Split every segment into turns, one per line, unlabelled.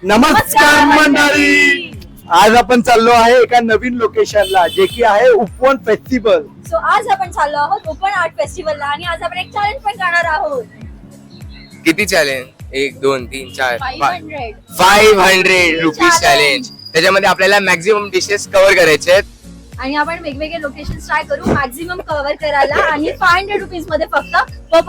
नमस्कार मंडळी, आज आपण चाललो आहे एका नवीन लोकेशनला जे की आहे उपवन फेस्टिवल.
सो आज आपण चाललो आहोत ओपन आर्ट फेस्टिवलला आणि आज आपण एक चॅलेंज पण करणार आहोत.
किती चॅलेंज? 1 2 3 4
500
500 rupees challenge. त्याच्यामध्ये आपल्याला मॅक्झिमम डिशेस कव्हर करायचे आहेत
आणि आपण वेगवेगळे लोकेशन ट्राय करू मॅक्झिमम कव्हर करायला आणि 500 रुपीज मध्ये फक्त पर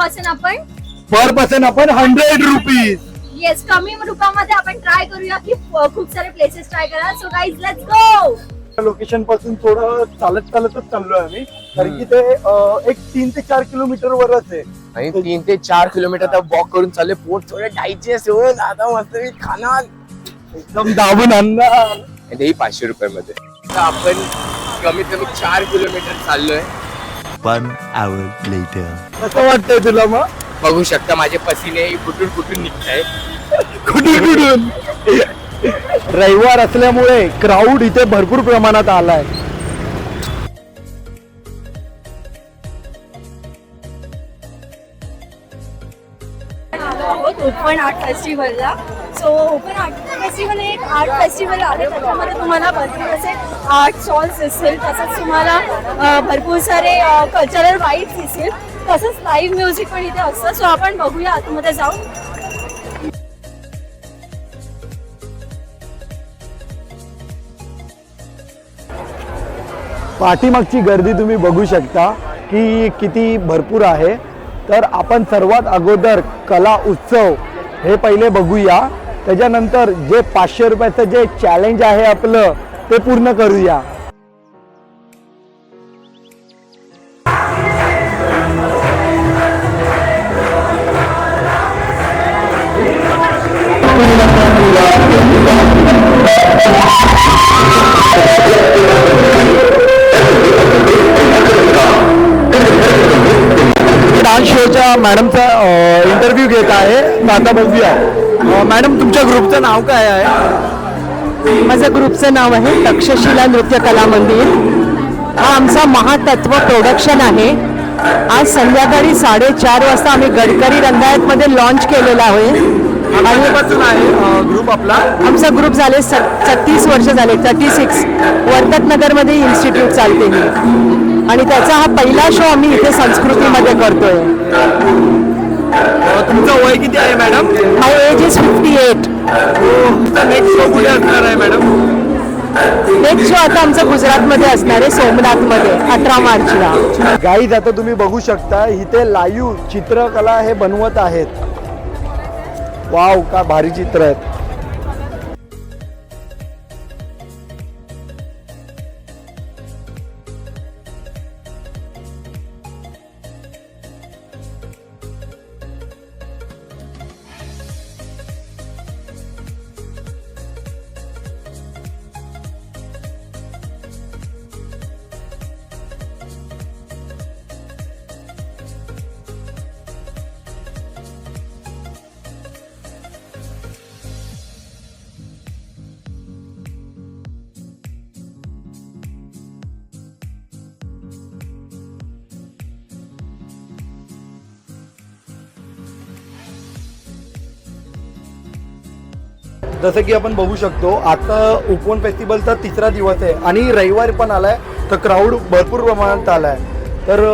पर्सन आपण
100 रुपीज.
येस कमी रुपयामध्ये आपण ट्राय करूया की खूप सारे प्लेसेस ट्राय करा. So guys let's go.
Location पासून थोडं चालतच चाललोय आम्ही, कारण की ते एक 3 ते 4 किलोमीटर वरच आहे
आणि 3 ते 4 किलोमीटर तर वॉक करून चालले. पोट थोडे डायचे आता मस्त खाणार,
एकदम दाबून आणणार.
तेही 500 रुपयामध्ये. आता आपण कमीत कमी 4 किलोमीटर चाललोय.
1 hour later.
कसं वाटतंय तुला मग?
बघू शकता माझे पसीने कुठून कुठून निघताय.
कुठून रविवार असल्यामुळे क्राऊड इथे भरपूर प्रमाणात आलाय.
ओपन आर्ट फेस्टिवलला. सो ओपन आर्ट फेस्टिवल एक आर्ट फेस्टिवल आहे, त्याच्यामध्ये तुम्हाला भरपूर असे आर्ट स्टॉल्स दिसतील, तसंच तुम्हाला भरपूर सारे कल्चरल राईट्स दिसतील, तसंच लाईव्ह म्युझिक पण इथे असतं. सो आपण बघूया आतमध्ये जाऊन.
पाठीमागची गर्दी तुम्ही बघू शकता की किती भरपूर आहे. तर आपण सर्वात अगोदर कला उत्सव हे पहिले बघूया, त्याच्यानंतर जे 500 रुपयाचं जे चॅलेंज आहे आपलं ते पूर्ण करूया. डान्स शोच्या मॅडमचा इंटरव्ह्यू घेत आहे. तर आता बघूया. मॅडम, तुमच्या ग्रुपचं नाव काय आहे?
माझ्या ग्रुपचं नाव आहे तक्षशिला नृत्य कला मंदिर. हा आमचा महातत्व प्रोडक्शन आहे. आज संध्याकाळी 4:30 वाजता आम्ही गडकरी रंगायतमध्ये लॉन्च केलेला आहे.
कधीपासून आहे ग्रुप आपला?
आमचा ग्रुप झाले 36 वर्ष झाले. 36 वर्तकनगरमध्ये इन्स्टिट्यूट चालते ही, आणि त्याचा हा पहिला शो आम्ही इथे संस्कृतीमध्ये करतोय.
तुमचं वय किती आहे madam?
My age is 58.
Next show कुठे असणार आहे मॅडम?
नेक्स्ट शो आता आमचा गुजरातमध्ये असणार आहे, सोमनाथमध्ये 18 मार्चला.
गाईज, आता तुम्ही बघू शकता इथे लाईव्ह चित्रकला हे बनवत आहेत. वाव, का भारी चित्र आहेत. जसं की आपण बघू शकतो, आता उपवन फेस्टिवलचा 3रा दिवस आहे आणि रविवार पण आलाय, तर क्राऊड भरपूर प्रमाणात आलाय. तर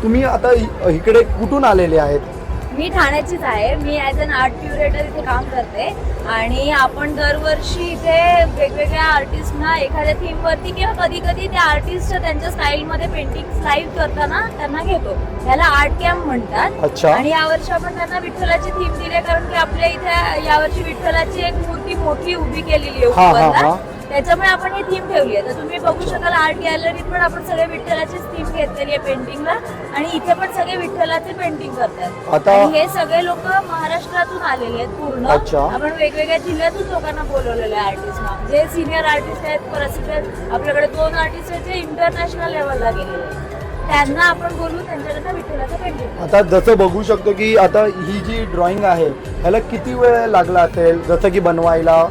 तुम्ही आता इकडे कुठून आलेले आहेत?
मी ठाण्याचीच आहे. मी ॲज अन आर्ट क्युरेटर इथे काम करते आणि आपण दरवर्षी इथे वेगवेगळ्या आर्टिस्टना एखाद्या थीमवरती किंवा कधी कधी ते आर्टिस्ट त्यांच्या स्टाईलमध्ये पेंटिंग लाईव्ह करताना त्यांना घेतो. याला आर्ट कॅम्प म्हणतात.
अच्छा.
आणि यावर्षी आपण त्यांना विठ्ठलाची थीम दिली, कारण की आपल्या इथे यावर्षी विठ्ठलाची एक मूर्ती मोठी उभी केलेली आहे उपवनला. त्याच्यामुळे आपण ही थीम ठेवली आहे. तर तुम्ही बघू शकाल आर्ट गॅलरीत पण आपण सगळे विठ्ठलाचीच थीम घेतलेली आहे पेंटिंगला, आणि इथे पण सगळे विठ्ठलाचे पेंटिंग करतात.
आता
हे सगळे लोक महाराष्ट्रातून आलेले आहेत पूर्ण.
अच्छा.
आपण वेगवेगळ्या जिल्ह्यातून लोकांना बोलवलेले आहे आर्टिस्टना. जे सिनियर आर्टिस्ट आहेत, प्रसिद्ध आहेत, आपल्याकडे 2 आर्टिस्ट आहेत जे इंटरनॅशनल लेवलला गेलेले आहेत. त्यांना आपण बोलू, त्यांच्याकडनं विठ्ठलाचं पेंटिंग.
आता जसं बघू शकतो की आता ही जी ड्रॉइंग आहे ह्याला किती वेळ लागला असेल जसं की बनवायला?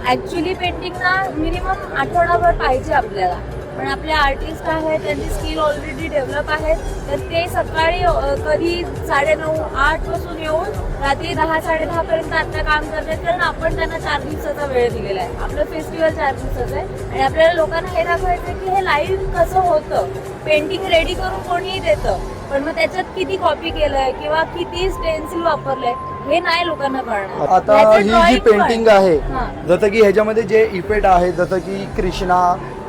ऍक्च्युली पेंटिंगला मिनिमम आठवडाभर पाहिजे आपल्याला. पण आपले आर्टिस्ट आहेत त्यांची स्किल ऑलरेडी डेव्हलप आहेत, तर ते सकाळी कधी 9:30-8 पासून येऊन रात्री 10-10:30 पर्यंत आता काम करतात, कारण आपण त्यांना 4 दिवसाचा वेळ दिलेला आहे. आपलं फेस्टिवल 4 दिवसाचं आहे आणि आपल्याला लोकांना हे दाखवायचं की हे लाईव्ह कसं होतं. पेंटिंग रेडी करून कोणीही देतं, पण मग त्याच्यात किती कॉपी केलंय किंवा किती स्टेन्सिल वापरलंय हे नाही लोकांना कळणार.
आता
याचं
ही जी
drawing पण.
पेंटिंग आहे,
हां.
जसं की ह्याच्यामध्ये जे इफेक्ट आहेत, जसं की कृष्णा,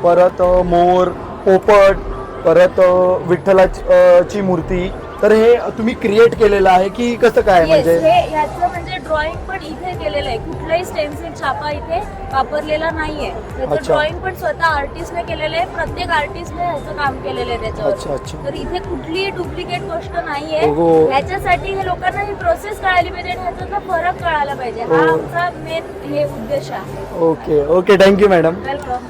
परत मोर, पोपट, परत विठ्ठलाची मूर्ती, तर हे तुम्ही क्रिएट केलेलं आहे की कसं काय?
Yes,
म्हणजे
हे याचं म्हणजे ड्रॉइंग पण इथे केलेलं आहे. कुठलाही स्टेन्सिल छापा इथे वापरलेला नाहीये. त्याचं
अच्छा.
ड्रॉइंग पण स्वतः आर्टिस्टने केलेलं आहे. प्रत्येक आर्टिस्टने ह्याचं काम केलेलं आहे
अच्छा,
त्याच्यावर.
अच्छा.
तर इथे कुठलीही डुप्लिकेट गोष्ट नाहीये.
हो.
ह्याच्यासाठी हे लोकांना ही प्रोसेस कळायला पाहिजे आणि ह्याच्यातला फरक कळायला पाहिजे. हा
हो.
आमचा मेन हे उद्देश आहे.
Okay okay, thank you madam.
Welcome.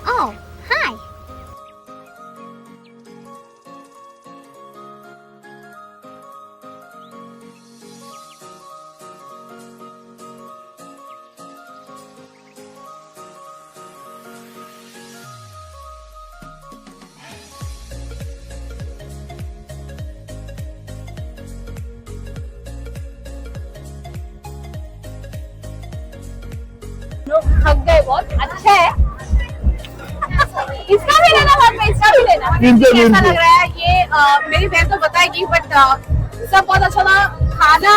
Oh, hi.
थक गए बहुत. अच्छा है. इसका भी लेना बाद में, इसका भी लेना.
कैसा लग
रहा है ये मेरी बहन तो बताएगी, बट सब बहुत अच्छा था. खाना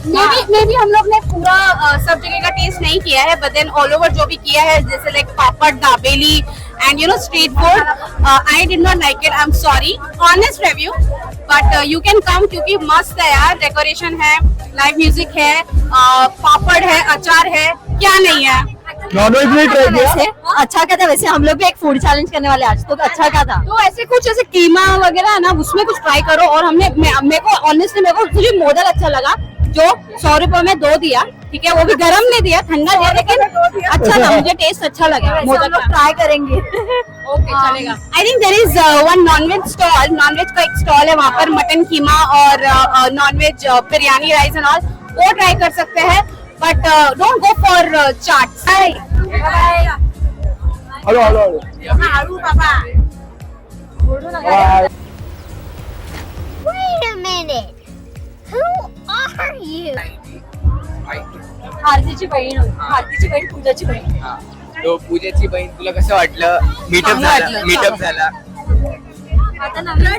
मे भी हम लोग ने पूरा सब जगह का टेस्ट नहीं किया है, बट देन ऑल ओवर जो भी किया है, जैसे like papad, dabeli end you know street food, I did not like it. I am sorry, honest review, but you can come क्योंकि मस्त है यार. डेकोरेशन है, लाइव म्यूजिक है, पापड़ है, अचार है, क्या नहीं है.
नॉनवेज नहीं ट्राई किया?
अच्छा क्या था वैसे? हम लोग भी एक फूड चैलेंज करने वाले आज, तो अच्छा क्या था?
तो ऐसे कुछ ऐसे कीमा वगैरह है ना, उसमें कुछ ट्राई करो. और हमने मेरे को ऑनेस्टली मेरे को मुझे मोदक अच्छा लगा, जो 100 रुपए में 2 दिया. ठीक है, वो भी गरम नहीं दिया, ठंडा दिया, लेकिन अच्छा था. मुझे टेस्ट अच्छा लगा. मोदक ट्राई करेंगे. ओके, चलेगा. I think there is one nonveg stall. Nonveg का एक स्टॉल है वहाँ पर, मटन कीमा और nonveg biryani rice and all, वो ट्राई कर सकते हैं. But don't go for chaats. Bye.
Hello hello hello. Bye.
Wait a minute. Who are you?
आरतीची बहीण होती. आरतीची बहीण, पूजाची बहीण.
तो पूजेची बहीण, तुला कसं वाटलं? मीटअप
चांगलं
झाला,
वाटलं,
मीटअप झाला.
आता नवीन
रड,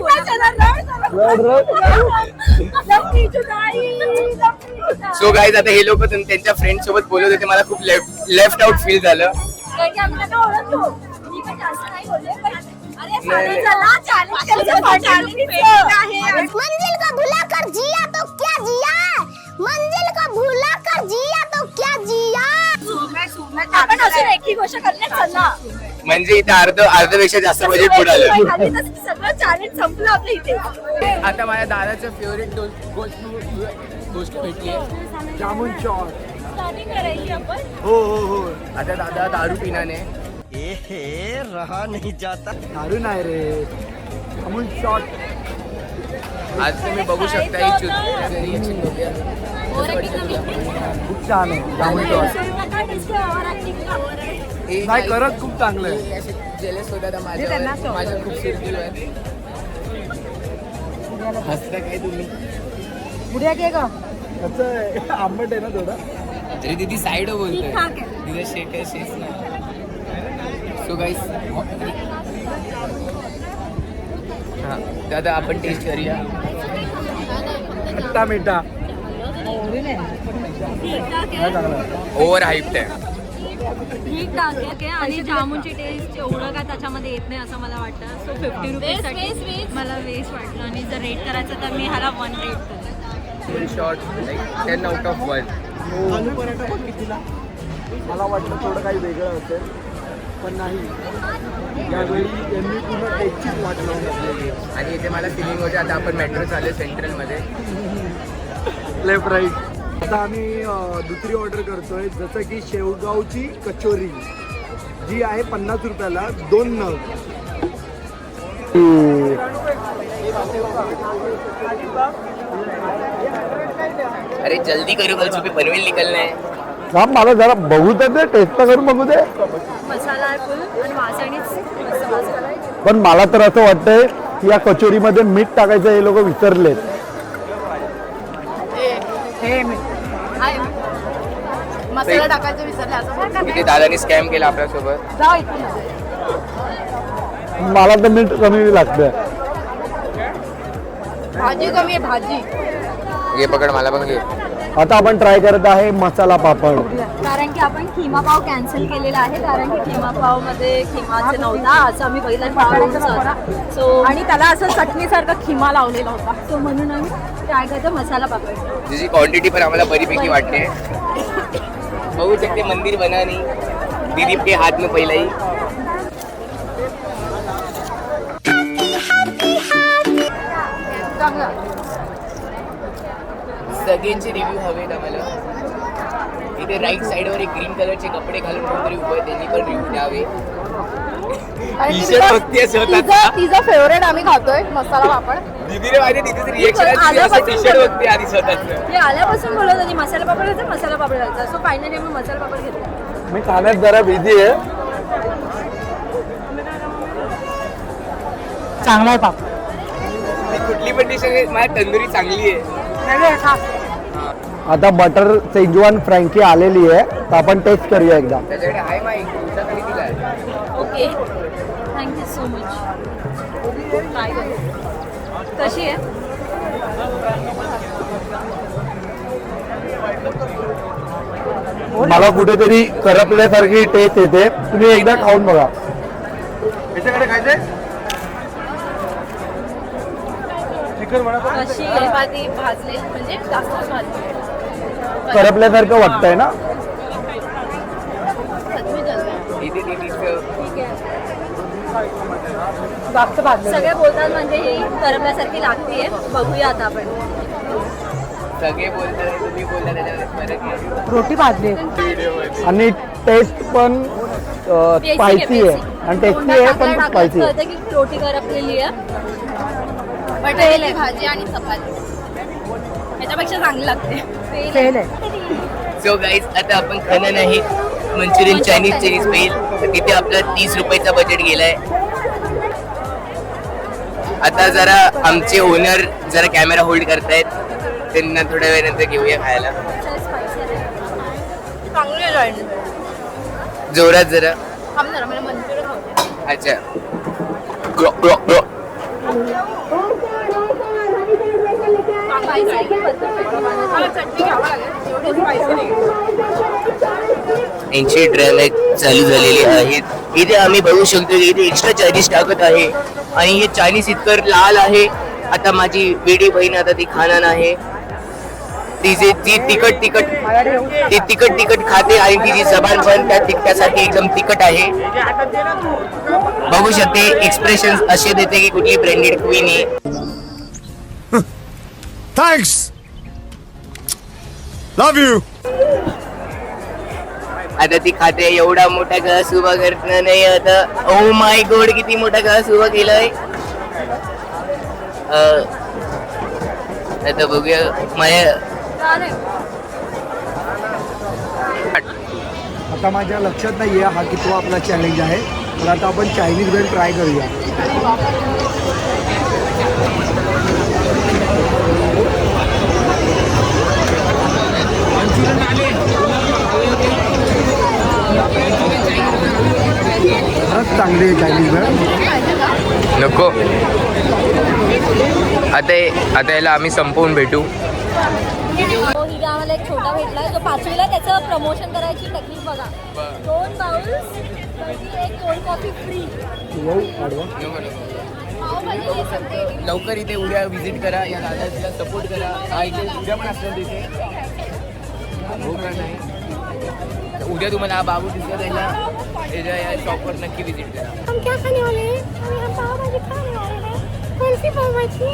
सो गाईज, आता हे लोक त्यांच्या फ्रेंड सोबत बोलत होते, मला खूप लेफ्ट आउट फील झालं.
मंजिल को भुला कर जिया तो क्या जिया, मंजिल को भुला कर जिया तो क्या जिया.
आपण अजून एक गोष्ट करण्यात चालला.
म्हणजे इथे अर्धपेक्षा जास्त बजेट बुडालं.
सगळं चॅलेंज संपलं आपल्या इथे.
आता माझ्या दादाचं फेवरेट गोष्ट भेटली आहे,
जामुन चॉट.
स्टार्टिंग करायची आपण.
हो हो हो.
आता दादा दारू पिण्याने
रहा नहीं जाता.
दारू नाही रे, जामुन चॉट.
आज तुम्ही बघू शकता ही रिएक्शन बघूया.
खूप छान आहे जामुन चॉट. नाही, खरंच खूप चांगलं आहे.
जेलस होता माझ्या खूप सुरतीवर. हसता काय तुम्ही?
कसं आहे, आंबट आहे ना थोडं.
तरी दीदी साईड बोलतोय, तिथे शेक आहे, शेच नाही. सो गाईस, हा दादा आपण टेस्ट करूया.
खट्टा मीठा.
ओव्हर हाईप्ड आहे.
ठीक ठाक आहे आणि जामुनची टेस्ट एवढं काय त्याच्यामध्ये येत नाही असं मला वाटतं. सो 50 रुपीजसाठी मला वेस्ट वाटलं. आणि जर रेट करायचं तर मी ह्याला 1 रेट करेन.
In short like 10 out of 1.
आलू पराठा पण कितीला? मला वाटलं थोडं काही वेगळं असेल, पण नाही. यावेळी यांनी पूर्ण टेस्टचीच वाट लावून घातलेली आहे.
आणि इथे मला फिलिंग होते आता आपण मेट्रो चालू सेंट्रलमध्ये.
Left right. आता आम्ही दुसरी ऑर्डर करतोय, जसं की शेवगावची कचोरी जी आहे 50 रुपयाला 2 नग.
अरे जल्दी करो, कल सुबह पनवेल निकलना है.
थांब, मला जरा बघू तर दे, टेस्ट तर करून बघू दे.
मसाला आहे फुल आणि वासाणीच मस्त मसाला आहे.
पण मला तर असं वाटतंय की या कचोरीमध्ये मीठ टाकायचं हे लोक विसरलेत.
मसाला टाकायचं विसरले असं
इथे दादानी स्कॅम केला आपल्यासोबत.
मला तर मीठ कमी लागतंय.
भाजी कमी आहे भाजी.
घे पकड, मला पण घे.
आता आपण ट्राय करत आहे मसाला पापड.
कारण की आपण खिमा पाव कॅन्सल केलेला आहे, कारण की खिमा पाव मध्ये खिमाचं नव्हता असं आम्ही पहिला पावचा होता. सो
आणि त्याला असं चटणीसारखा खिमा लावलेला होता.
सो म्हणून आम्ही ट्राय करतो मसाला पापड.
त्याची क्वांटिटी पण आम्हाला बरीपैकी वाटते. बघू शकते मंदिर बना नहीं, दिलीप के हाथ में पहिला ही. सगळ्यांचे रिव्ह्यू हवेत आम्हाला. इथे राईट साईडवर एक ग्रीन कलरचे कपडे घालून कोणतरी उभं आहे, त्यांनी पण रिव्ह्यू द्यावे. टी-शर्ट बघते स्वतःचा.
तिचा फेवरेट आम्ही खातोय मसाला पापड.
दीदीने माझ्या दीदीचं रिएक्शन टी-शर्ट बघते आधी स्वतःच.
हे आल्यापासून बोलत होती मसाला पापड घ्यायचा, मसाला पापड घ्यायचा. सो फायनली आम्ही मसाला पापड घेतला.
मी खाण्यात जरा बिझी आहे.
चांगला आहे पापड.
कुठली पण डिश माझ्या तंदुरी चांगली आहे.
आता बटर सेजवान फ्रँकी आलेली आहे, तर आपण टेस्ट करूया एकदा.
त्याच्याकडे आहे माहिती, तुमच्याकडे दिलाय.
Okay, thank you so much. Try करू. कशी आहे?
मला कुठेतरी करपल्यासारखी टेस्ट येते. तुम्ही एकदा खाऊन बघा.
कशी चपाती भाजले म्हणजे जास्त भाजले.
करपल्यासारखं वाटतंय ना.
इथे दीदीचं
सगळे बोलतात म्हणजे ही करपल्यासारखी लागतीये. बघूया आता आपण.
सगळे बोलतात, तुम्ही बोलता त्याच्यामध्ये फरक आहे.
रोटी भाजली.
आणि टेस्ट पण स्पायसी आहे आणि टेस्टी आहे पण स्पायसी आहे.
की रोटी करपलेली आहे.
बटाट्याची भाजी आणि चपाती याच्यापेक्षा चांगली लागते.
फेल आहे.
सो गाईज, आता आपण खाणं नाही मंचुरियन चायनीज पेल. तर तिथे आपला 30 रुपयाचा बजेट गेलाय. आता जरा आमचे ओनर जरा कॅमेरा होल्ड करतायत, त्यांना थोड्या वेळानंतर घेऊया खायला.
चांगली आहे.
जोरात जरा.
थांब जरा मला मंचुरियन खाऊ.
अच्छा. Grow grow grow.
चटणी घ्यावं लागेल. एवढी स्पायसी नाही.
80 ड्रॅमेक चालू झालेले आहेत. इथे आम्ही बघू शकतो की इथे एक्स्ट्रा चार्जेस टाकत आहे आणि हे चायनीज इतकं लाल आहे. आता माझी वेडी बहीण आता ती खाणार आहे. ती तिखट खाते आणि तिची जबान पण त्या तिखटासाठी एकदम तिखट आहे. बघू शकते एक्सप्रेशन असे देते की कुठली ब्रँडेड क्वीन आहे.
Thanks. Love you.
आता ती खाते. एवढा मोठा घास उभा करणं नाही आता. ओ माय गॉड, किती मोठा घास उभा केलाय. आता बघूया माझ्या.
आता माझ्या लक्षात नाहीये हा कितवा आपला चॅलेंज आहे, पण आता आपण चायनीज भेळ ट्राय करूया. खरंच चांगली आहे चायनीज भेळ.
नको. आता याला आम्ही संपवून भेटू.
इथे आम्हाला एक छोटा भेटला जो 5वीला त्याचं प्रमोशन करायची टेक्निक बघा. 2 बाउल्स एक कोल्ड कॉफी फ्री. पावभाजी हे सगळे.
लवकर इथे उद्या व्हिजिट करा, या दादाला सपोर्ट करा. हा इथे उद्या पण असणार तिथे. हो का नाही? तर उद्या तुम्हाला हा बाबू दिसला जायला त्याच्या या शॉपवर नक्की व्हिजिट करा.
हम क्या खाने वाले हैं? हम पाव भाजी खाने वाले हैं. कौन सी पाव भाजी?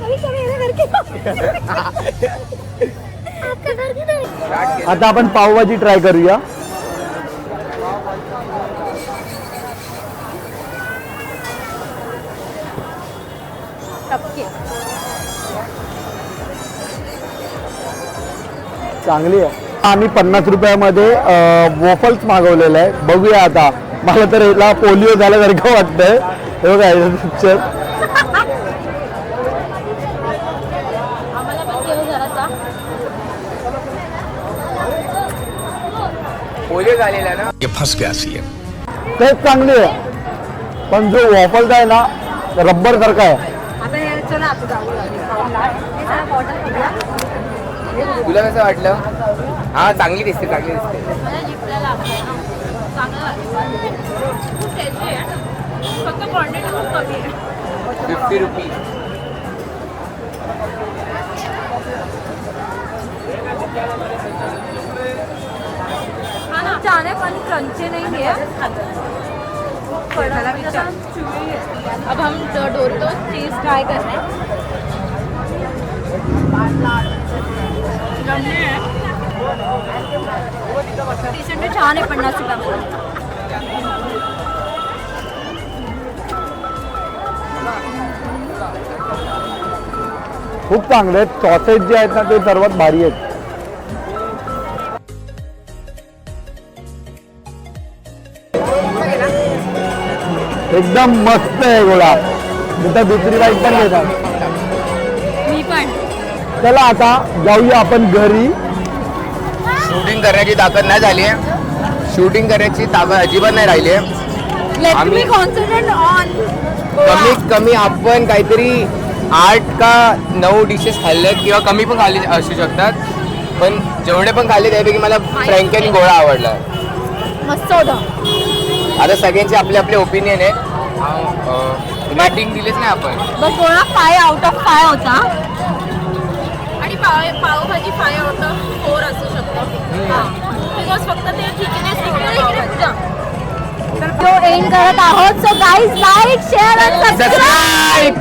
अभी तो मेरे घर के आपका
स्टार्ट केलं.
आता आपण पावभाजी ट्राय करूया. चांगली आहे. आम्ही 50 रुपयामध्ये वॉफल्स मागवलेलं आहे. बघूया आता. मला तर याला पोलिओ झाल्यासारखं वाटतंय. हे बघा पिक्चर.
पोलिओ झालेला ना.
तेच चांगली आहे, पण जो वॉफल्स आहे ना रब्बर सारखा आहे.
तुला कसं वाटलं? हा चांगली दिसते, चांगली दिसते.
फक्त क्वांटिटी खूप कमी आहे.
50 रुपीज.
छान आहे पण क्रंची नाही आहे. अब हम डोरितो चीज ट्राई कर रहे हैं. डिसेंट छान आहे 50 रुपयामध्ये.
खूप चांगले आहेत. सॉसेस जे आहेत ना ते सर्वात भारी आहेत. एकदम मस्त आहे गोळा. तिथं दुसरी बाईक पण घेतात.
मी पण.
चला आता जाऊया आपण घरी.
शूटिंग करण्याची ताकद नाही झाली आहे. शूटिंग करण्याची ताकद अजिबात नाही राहिली आहे.
लेट
आम्ही-
मी कॉन्सन्ट्रेट ऑन.
कमीत कमी आपण काहीतरी 8 का 9 डिशेस खाल्ल्यात किंवा कमी पण खाल्ले असू शकतात. पण जेवढे पण खाल्ले त्यापैकी मला फ्रँकेन गोळा आवडला.
मस्त होता.
आता सगळ्यांचे आपले आपले ओपिनियन आहे. रेटिंग दिलीच नाही आपण.
बट गोळा 5 आउट ऑफ 5 होता. आणि पावभाजी 5 आउट ऑफ 4 असू शकतो. बिकॉज फक्त ते थिकनेस जो एंड करत आहोत. सो गाईज लाईक शेअर आणि सबस्क्राईब.